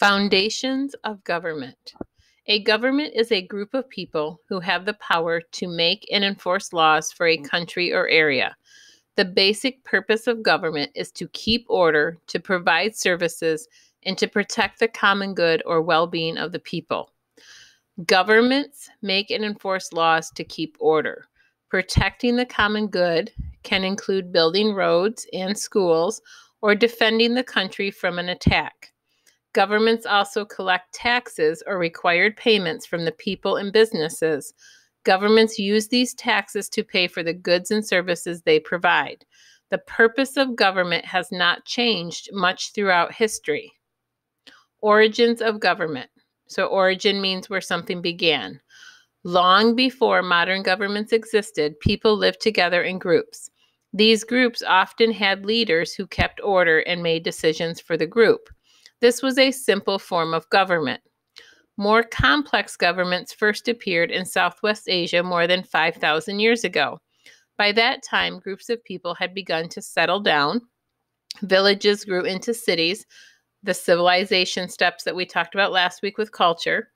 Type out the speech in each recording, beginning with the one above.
Foundations of government. A government is a group of people who have the power to make and enforce laws for a country or area. The basic purpose of government is to keep order, to provide services, and to protect the common good or well-being of the people. Governments make and enforce laws to keep order. Protecting the common good can include building roads and schools or defending the country from an attack. Governments also collect taxes or required payments from the people and businesses. Governments use these taxes to pay for the goods and services they provide. The purpose of government has not changed much throughout history. Origins of government. So origin means where something began. Long before modern governments existed, people lived together in groups. These groups often had leaders who kept order and made decisions for the group. This was a simple form of government. More complex governments first appeared in Southwest Asia more than 5,000 years ago. By that time, groups of people had begun to settle down. Villages grew into cities, the civilization steps that we talked about last week with culture.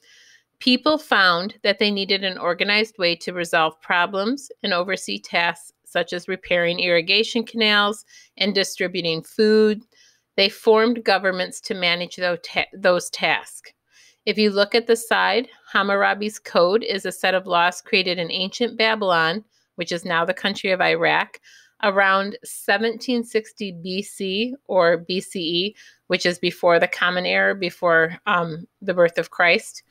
People found that they needed an organized way to resolve problems and oversee tasks such as repairing irrigation canals and distributing food. They formed governments to manage those tasks. If you look at the side, Hammurabi's Code is a set of laws created in ancient Babylon, which is now the country of Iraq, around 1760 BC or BCE, which is before the Common Era, before the birth of Christ.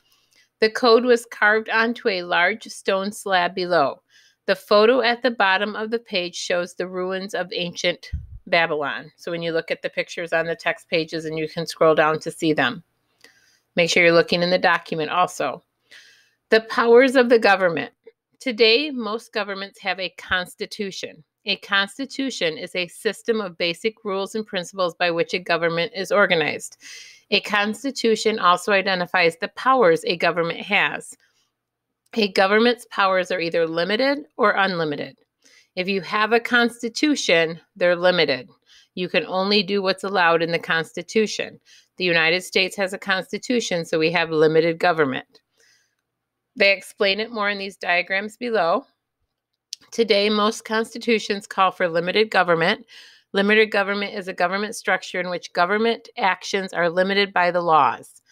The code was carved onto a large stone slab below. The photo at the bottom of the page shows the ruins of ancient Babylon. So when you look at the pictures on the text pages, and you can scroll down to see them. Make sure you're looking in the document also. The powers of the government. Today, most governments have a constitution. A constitution is a system of basic rules and principles by which a government is organized. A constitution also identifies the powers a government has. A government's powers are either limited or unlimited. If you have a constitution, they're limited. You can only do what's allowed in the Constitution. The United States has a constitution, so we have limited government. They explain it more in these diagrams below. Today, most constitutions call for limited government. Limited government is a government structure in which government actions are limited by the laws.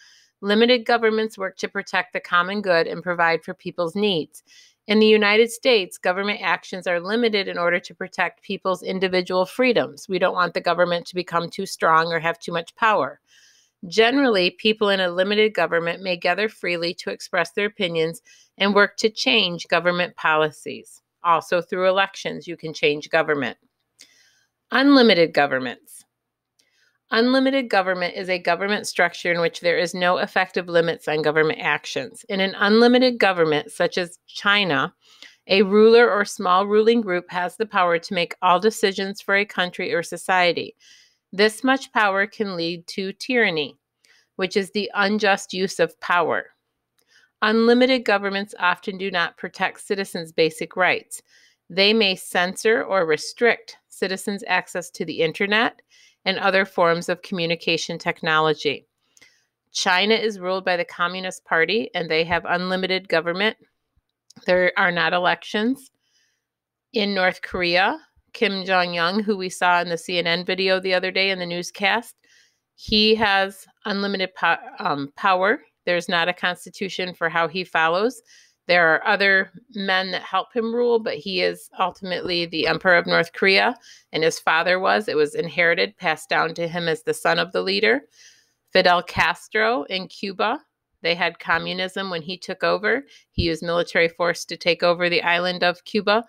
Limited governments work to protect the common good and provide for people's needs. In the United States, government actions are limited in order to protect people's individual freedoms. We don't want the government to become too strong or have too much power. Generally, people in a limited government may gather freely to express their opinions and work to change government policies. Also, through elections, you can change government. Unlimited governments. Unlimited government is a government structure in which there is no effective limits on government actions. In an unlimited government, such as China, a ruler or small ruling group has the power to make all decisions for a country or society. This much power can lead to tyranny, which is the unjust use of power. Unlimited governments often do not protect citizens' basic rights. They may censor or restrict citizens' access to the internet and other forms of communication technology. China is ruled by the Communist Party, and they have unlimited government. There are not elections. In North Korea, Kim Jong-un, who we saw in the CNN video the other day in the newscast, he has unlimited power. There's not a constitution for how he follows. There are other men that help him rule, but he is ultimately the emperor of North Korea, and his father was. It was inherited, passed down to him as the son of the leader. Fidel Castro in Cuba, they had communism when he took over. He used military force to take over the island of Cuba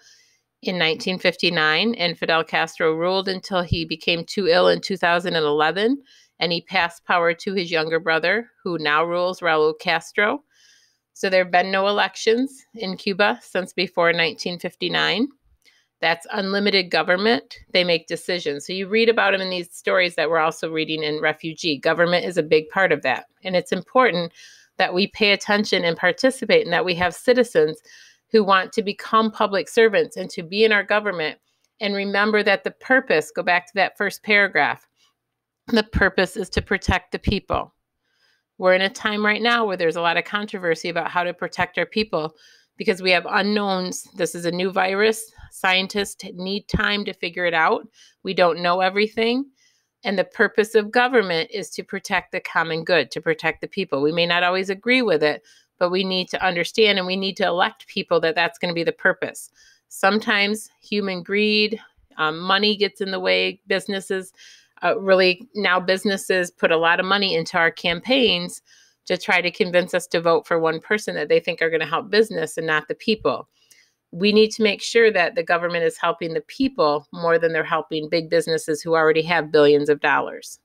in 1959, and Fidel Castro ruled until he became too ill in 2011, and he passed power to his younger brother, who now rules, Raul Castro. So there have been no elections in Cuba since before 1959. That's unlimited government. They make decisions. So you read about them in these stories that we're also reading in Refugee. Government is a big part of that. And it's important that we pay attention and participate, and that we have citizens who want to become public servants and to be in our government. And remember that the purpose, go back to that first paragraph, the purpose is to protect the people. We're in a time right now where there's a lot of controversy about how to protect our people because we have unknowns. This is a new virus. Scientists need time to figure it out. We don't know everything. And the purpose of government is to protect the common good, to protect the people. We may not always agree with it, but we need to understand and we need to elect people that that's going to be the purpose. Sometimes human greed, money gets in the way. Businesses businesses put a lot of money into our campaigns to try to convince us to vote for one person that they think are going to help business and not the people. We need to make sure that the government is helping the people more than they're helping big businesses who already have billions of dollars.